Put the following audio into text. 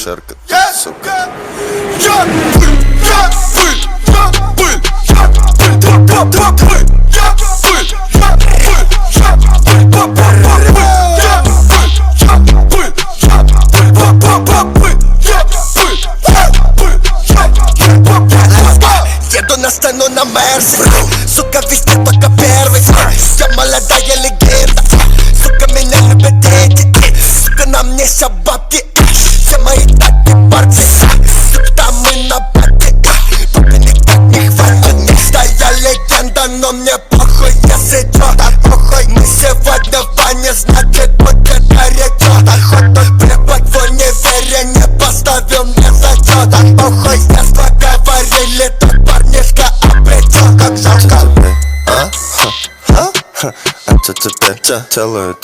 акушерка, ты, сука. Я был, еду на сцену на Мерси, сука, везде только первый. Я молодая легенда, сука, меня любят дети. Сука, на мне вся бабки, все мои таки парни. Сука, мы на пати, папе никак не хватит. Да я легенда, но мне похуй, если чё, да похуй. Мы сегодня в бане, значит будет горячо. Охоту препод в универе не поставил мне зачёт. Да похуй, если говорили, тот парнишка обречён. Как жалко, А что тебе целую?